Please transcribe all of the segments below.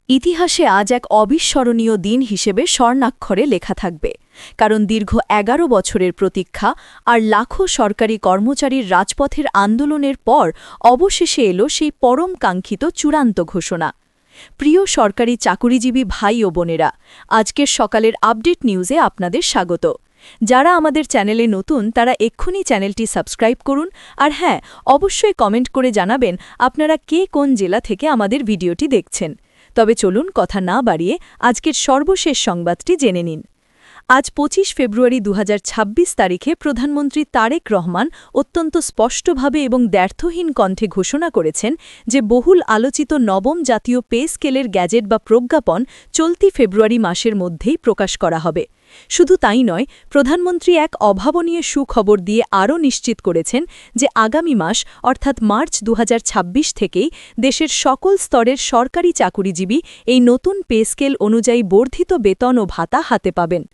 ইতিহাসে আজ এক অবিস্মরণীয় দিন হিসেবে স্বর্ণাক্ষরে লেখা থাকবে, কারণ দীর্ঘ ১১ বছরের প্রতীক্ষা আর লাখো সরকারি কর্মচারীর রাজপথের আন্দোলনের পর অবশেষে এলো সেই পরম কাঙ্ক্ষিত চূড়ান্ত ঘোষণা। প্রিয় সরকারি চাকুরিজীবী ভাই ও বোনেরা, আজকের সকালের আপডেট নিউজে আপনাদের স্বাগত। যারা আমাদের চ্যানেলে নতুন তারা এক্ষুনি চ্যানেলটি সাবস্ক্রাইব করুন, আর হ্যাঁ, অবশ্যই কমেন্ট করে জানাবেন আপনারা কে কোন জেলা থেকে আমাদের ভিডিওটি দেখছেন। তবে চলুন কথা না বাড়িয়ে আজকের সর্বশেষ সংবাদটি জেনে নিন। আজ ২৫ ফেব্রুয়ারি ২০২৬ তারিখে প্রধানমন্ত্রী তারেক রহমান অত্যন্ত স্পষ্টভাবে এবং দ্ব্যর্থহীন কণ্ঠে ঘোষণা করেছেন যে বহুল আলোচিত নবম জাতীয় পে স্কেলের গ্যাজেট বা প্রজ্ঞাপন চলতি ফেব্রুয়ারি মাসের মধ্যেই প্রকাশ করা হবে। শুধু তাই নয়, প্রধানমন্ত্রী এক অভাবনীয় সুখবর দিয়ে আরও নিশ্চিত করেছেন যে আগামী মাস অর্থাৎ মার্চ ২০২৬ থেকেই দেশের সকল স্তরের সরকারি চাকুরিজীবী এই নতুন পে স্কেল অনুযায়ী বর্ধিত বেতন ও ভাতা হাতে পাবেন।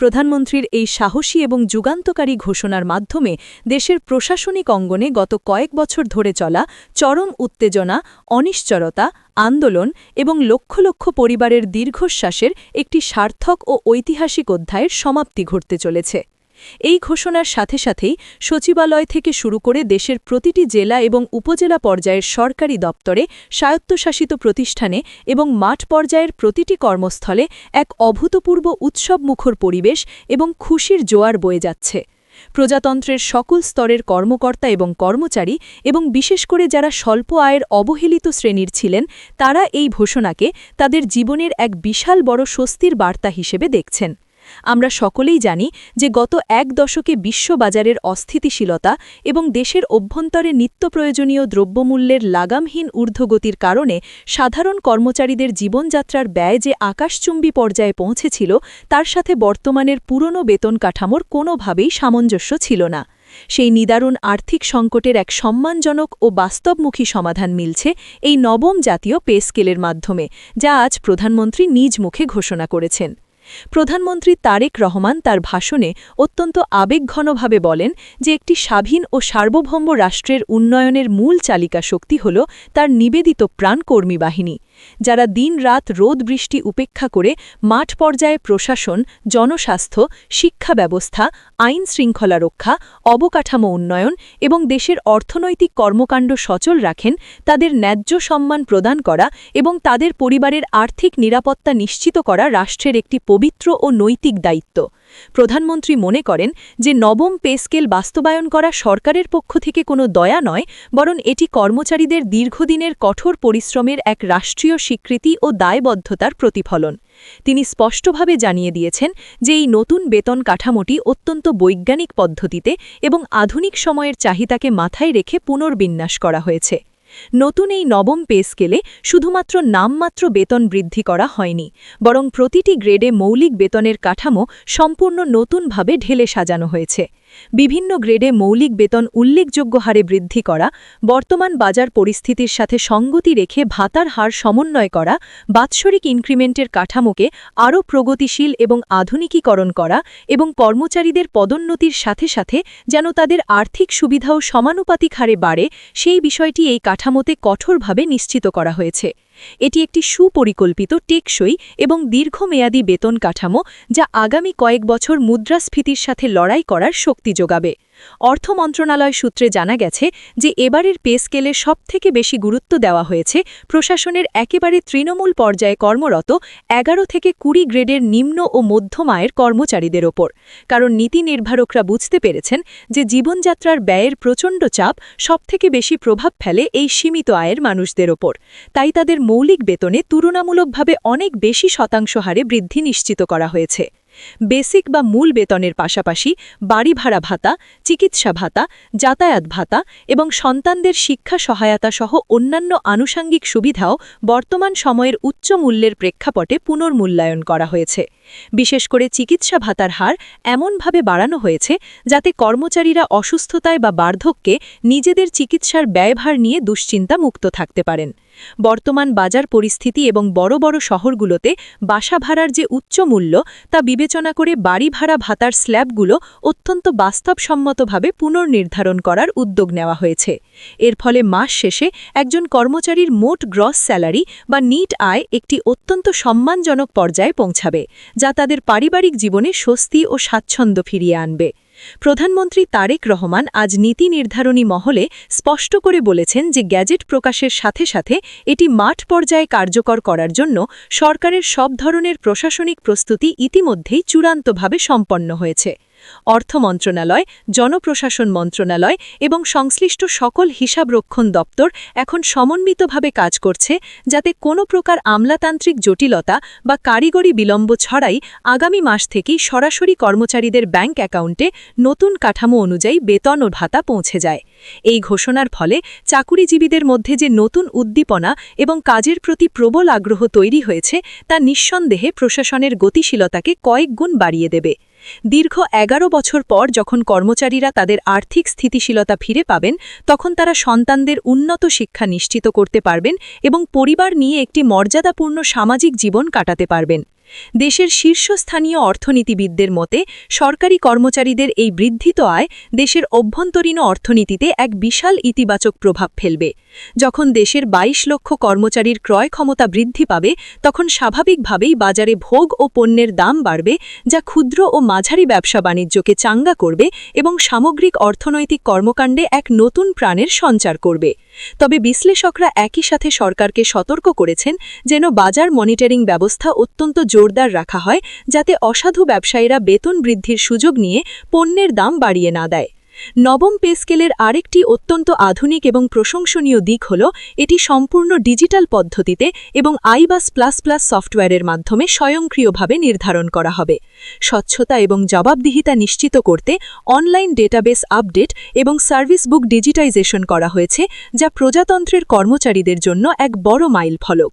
প্রধানমন্ত্রীর এই সাহসী এবং যুগান্তকারী ঘোষণার মাধ্যমে দেশের প্রশাসনিক অঙ্গনে গত কয়েক বছর ধরে চলা চরম উত্তেজনা, অনিশ্চয়তা, আন্দোলন এবং লক্ষ লক্ষ পরিবারের দীর্ঘশ্বাসের একটি সার্থক ও ঐতিহাসিক অধ্যায়ের সমাপ্তি ঘটতে চলেছে। এই ঘোষণার সাথে সাথেই সচিবালয় থেকে শুরু করে দেশের প্রতিটি জেলা এবং উপজেলা পর্যায়ের সরকারি দপ্তরে, স্বায়ত্তশাসিত প্রতিষ্ঠানে এবং মাঠ পর্যায়ের প্রতিটি কর্মস্থলে এক অভূতপূর্ব উৎসবমুখর পরিবেশ এবং খুশির জোয়ার বয়ে যাচ্ছে। প্রজাতন্ত্রের সকল স্তরের কর্মকর্তা এবং কর্মচারী এবং বিশেষ করে যারা স্বল্প আয়ের অবহেলিত শ্রেণীর ছিলেন, তারা এই ঘোষণাকে তাদের জীবনের এক বিশাল বড় স্বস্তির বার্তা হিসেবে দেখছেন। আমরা সকলেই জানি যে গত এক দশকে বিশ্ববাজারের অস্থিতিশীলতা এবং দেশের অভ্যন্তরে নিত্যপ্রয়োজনীয় দ্রব্যমূল্যের লাগামহীন ঊর্ধ্বগতির কারণে সাধারণ কর্মচারীদের জীবনযাত্রার ব্যয় যে আকাশচুম্বী পর্যায়ে পৌঁছেছিল, তার সাথে বর্তমানের পুরনো বেতন কাঠামোর কোনোভাবেই সামঞ্জস্য ছিল না। সেই নিদারুণ আর্থিক সংকটের এক সম্মানজনক ও বাস্তবমুখী সমাধান মিলছে এই নবম জাতীয় পে স্কেলের মাধ্যমে, যা আজ প্রধানমন্ত্রী নিজ মুখে ঘোষণা করেছেন। প্রধানমন্ত্রী তারেক রহমান তার ভাষণে অত্যন্ত আবেগঘনভাবে বলেন যে একটি স্বাধীন ও সার্বভৌম রাষ্ট্রের উন্নয়নের মূল চালিকা শক্তি হল তার নিবেদিত প্রাণ কর্মী বাহিনী, যারা দিন-রাত রোদ বৃষ্টি উপেক্ষা করে মাঠ পর্যায়ে প্রশাসন, জনস্বাস্থ্য, শিক্ষা ব্যবস্থা, আইন শৃঙ্খলা রক্ষা, অবকাঠামো উন্নয়ন এবং দেশের অর্থনৈতিক কর্মকাণ্ড সচল রাখেন। তাদের ন্যায্য সম্মান প্রদান করা এবং তাদের পরিবারের আর্থিক নিরাপত্তা নিশ্চিত করা রাষ্ট্রের একটি পবিত্র ও নৈতিক দায়িত্ব। প্রধানমন্ত্রী মনে করেন যে নবম পে স্কেল বাস্তবায়ন করা সরকারের পক্ষ থেকে কোনো দয়া নয়, বরং এটি কর্মচারীদের দীর্ঘদিনের কঠোর পরিশ্রমের এক রাষ্ট্রীয় স্বীকৃতি ও দায়বদ্ধতার প্রতিফলন। তিনি স্পষ্টভাবে জানিয়ে দিয়েছেন যে এই নতুন বেতন কাঠামোটি অত্যন্ত বৈজ্ঞানিক পদ্ধতিতে এবং আধুনিক সময়ের চাহিদাকে মাথায় রেখে পুনর্বিন্যাস করা হয়েছে। নতুন এই নবম পে স্কেলে শুধুমাত্র নামমাত্র বেতন বৃদ্ধি করা হয়নি, বরং প্রতিটি গ্রেডে মৌলিক বেতনের কাঠামো সম্পূর্ণ নতুনভাবে ঢেলে সাজানো হয়েছে। বিভিন্ন গ্রেডে মৌলিক বেতন উল্লেখযোগ্য হারে বৃদ্ধি করা, বর্তমান বাজার পরিস্থিতির সাথে সঙ্গতি রেখে ভাতার হার সমন্বয় করা, বাৎসরিক ইনক্রিমেন্টের কাঠামোকে আরও প্রগতিশীল এবং আধুনিকীকরণ করা এবং কর্মচারীদের পদোন্নতির সাথে সাথে যেন তাদের আর্থিক সুবিধাও সমানুপাতিক হারে বাড়ে, সেই বিষয়টি এই কাঠামোতে কঠোরভাবে নিশ্চিত করা হয়েছে। এটি একটি সুপরিকল্পিত, টেকসই এবং দীর্ঘমেয়াদী বেতন কাঠামো, যা আগামী কয়েক বছর মুদ্রাস্ফীতির সাথে লড়াই করার শক্তি যোগাবে। অর্থ মন্ত্রণালয় সূত্রে জানা গেছে যে এবারের পে স্কেলে সবথেকে বেশি গুরুত্ব দেওয়া হয়েছে প্রশাসনের একেবারে তৃণমূল পর্যায়ে কর্মরত ১১ থেকে ২০ গ্রেডের নিম্ন ও মধ্যম আয়ের কর্মচারীদের ওপর, কারণ নীতি নির্ধারকরা বুঝতে পেরেছেন যে জীবনযাত্রার ব্যয়ের প্রচণ্ড চাপ সবথেকে বেশি প্রভাব ফেলে এই সীমিত আয়ের মানুষদের ওপর। তাই তাদের মৌলিক বেতনে তুলনামূলকভাবে অনেক বেশি শতাংশ হারে বৃদ্ধি নিশ্চিত করা হয়েছে। বেসিক বা মূল বেতনের পাশাপাশি বাড়ি ভাড়া ভাতা, চিকিৎসা ভাতা, যাতায়াত ভাতা এবং সন্তানদের শিক্ষা সহায়তা সহ অন্যান্য আনুষঙ্গিক সুবিধাও বর্তমান সময়ের উচ্চ মূল্যের প্রেক্ষাপটে পুনর্মূল্যায়ন করা হয়েছে। বিশেষ করে চিকিৎসা ভাতার হার এমনভাবে বাড়ানো হয়েছে যাতে কর্মচারীরা অসুস্থতায় বা বার্ধক্যে নিজেদের চিকিৎসার ব্যয়ভার নিয়ে দুশ্চিন্তা মুক্ত থাকতে পারেন। বর্তমান বাজার পরিস্থিতি এবং বড় বড় শহরগুলোতে বাসা ভাড়ার যে উচ্চ মূল্য তা বিবেচনা করে বাড়ি ভাড়া ভাতার স্ল্যাবগুলো অত্যন্ত বাস্তবসম্মতভাবে পুনর্নির্ধারণ করার উদ্যোগ নেওয়া হয়েছে। এর ফলে মাস শেষে একজন কর্মচারীর মোট গ্রস স্যালারি বা নিট আয় একটি অত্যন্ত সম্মানজনক পর্যায়ে পৌঁছাবে, যা তাদের পারিবারিক জীবনে স্বস্তি ও স্বাচ্ছন্দ্য ফিরিয়ে আনবে। প্রধানমন্ত্রী তারেক রহমান আজ নীতি নির্ধারণী মহলে স্পষ্ট করে বলেছেন যে গ্যাজেট প্রকাশের সাথে সাথে এটি মাঠ পর্যায়ে কার্যকর করার জন্য সরকারের সব ধরনের প্রশাসনিক প্রস্তুতি ইতিমধ্যেই চূড়ান্তভাবে সম্পন্ন হয়েছে। অর্থ মন্ত্রণালয়, জনপ্রশাসন মন্ত্রণালয় এবং সংশ্লিষ্ট সকল হিসাবরক্ষণ দপ্তর এখন সমন্বিতভাবে কাজ করছে, যাতে কোনো প্রকার আমলাতান্ত্রিক জটিলতা বা কারিগরি বিলম্ব ছড়াই আগামী মাস থেকেই সরাসরি কর্মচারীদের ব্যাংক অ্যাকাউন্টে নতুন কাঠামো অনুযায়ী বেতন ও ভাতা পৌঁছে যায়। এই ঘোষণার ফলে চাকুরিজীবীদের মধ্যে যে নতুন উদ্দীপনা এবং কাজের প্রতি প্রবল আগ্রহ তৈরি হয়েছে তা নিঃসন্দেহে প্রশাসনের গতিশীলতাকে কয়েক গুণ বাড়িয়ে দেবে। দীর্ঘ ১১ বছর পর যখন কর্মচারীরা তাদের আর্থিক স্থিতিশীলতা ফিরে পাবেন, তখন তারা সন্তানদের উন্নত শিক্ষা নিশ্চিত করতে পারবেন এবং পরিবার নিয়ে একটি মর্যাদাপূর্ণ সামাজিক জীবন কাটাতে পারবেন। দেশের শীর্ষস্থানীয় অর্থনীতিবিদদের মতে সরকারি কর্মচারীদের এই বৃদ্ধিত আয় দেশের অভ্যন্তরীণ অর্থনীতিতে এক বিশাল ইতিবাচক প্রভাব ফেলবে। যখন দেশের ২২ লক্ষ কর্মচারীর ক্রয় ক্ষমতা বৃদ্ধি পাবে, তখন স্বাভাবিকভাবেই বাজারে ভোগ ও পণ্যের দাম বাড়বে, যা ক্ষুদ্র ও মাঝারি ব্যবসা বাণিজ্যকে চাঙ্গা করবে এবং সামগ্রিক অর্থনৈতিক কর্মকাণ্ডে এক নতুন প্রাণের সঞ্চার করবে। তবে বিশ্লেষকরা একই সাথে সরকারকে সতর্ক করেছেন যেন বাজার মনিটরিং ব্যবস্থা অত্যন্ত জোরদার রাখা হয়, যাতে অসাধু ব্যবসায়ীরা বেতন বৃদ্ধির সুযোগ নিয়ে পণ্যের দাম বাড়িয়ে না দেয়। নবম পে স্কেলের আরেকটি অত্যন্ত আধুনিক এবং প্রশংসনীয় দিক হল এটি সম্পূর্ণ ডিজিটাল পদ্ধতিতে এবং আইবাস প্লাস প্লাস সফটওয়্যারের মাধ্যমে স্বয়ংক্রিয়ভাবে নির্ধারণ করা হবে। স্বচ্ছতা এবং জবাবদিহিতা নিশ্চিত করতে অনলাইন ডেটাবেস আপডেট এবং সার্ভিস বুক ডিজিটাইজেশন করা হয়েছে, যা প্রজাতন্ত্রের কর্মচারীদের জন্য এক বড় মাইলফলক।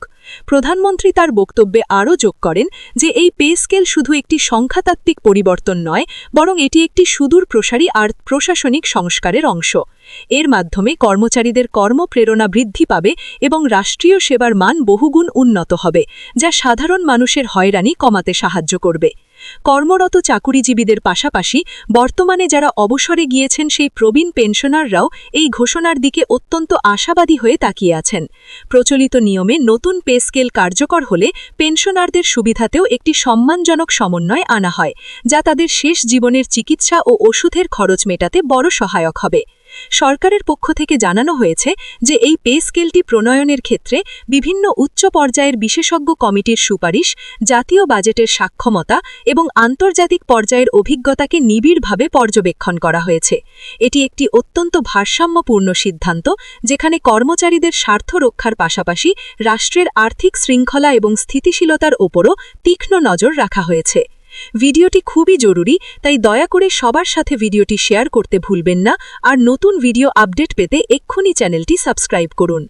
প্রধানমন্ত্রী তার বক্তব্যে আরও যোগ করেন যে এই পে স্কেল শুধু একটি সংখ্যাতাত্ত্বিক পরিবর্তন নয়, বরং এটি একটি সুদূর প্রসারী আর প্রশাসনিক সংস্কারের অংশ। এর মাধ্যমে কর্মচারীদের কর্মপ্রেরণা বৃদ্ধি পাবে এবং রাষ্ট্রীয় সেবার মান বহুগুণ উন্নত হবে, যা সাধারণ মানুষের হয়রানি কমাতে সাহায্য করবে। কর্মরত চাকুরিজীবীদের পাশাপাশি বর্তমানে যারা অবসরে গিয়েছেন সেই প্রবীণ পেনশনাররাও এই ঘোষণার দিকে অত্যন্ত আশাবাদী হয়ে তাকিয়ে আছেন। প্রচলিত নিয়মে নতুন পে স্কেল কার্যকর হলে পেনশনারদের সুবিধাতেও একটি সম্মানজনক সমন্বয় আনা হয়, যা তাদের শেষ জীবনের চিকিৎসা ও ওষুধের খরচ মেটাতে বড় সহায়ক হবে। সরকারের পক্ষ থেকে জানানো হয়েছে যে এই পে স্কেলটি প্রণয়নের ক্ষেত্রে বিভিন্ন উচ্চ পর্যায়ের বিশেষজ্ঞ কমিটির সুপারিশ, জাতীয় বাজেটের সক্ষমতা এবং আন্তর্জাতিক পর্যায়ের অভিজ্ঞতাকে নিবিড়ভাবে পর্যবেক্ষণ করা হয়েছে। এটি একটি অত্যন্ত ভারসাম্যপূর্ণ সিদ্ধান্ত, যেখানে কর্মচারীদের স্বার্থ রক্ষার পাশাপাশি রাষ্ট্রের আর্থিক শৃঙ্খলা এবং স্থিতিশীলতার ওপরও তীক্ষ্ণ নজর রাখা হয়েছে। ভিডিওটি খুবই জরুরি, তাই দয়া করে সবার সাথে ভিডিওটি শেয়ার করতে ভুলবেন না। আর নতুন ভিডিও আপডেট পেতে এক্ষুনি চ্যানেলটি সাবস্ক্রাইব করুন।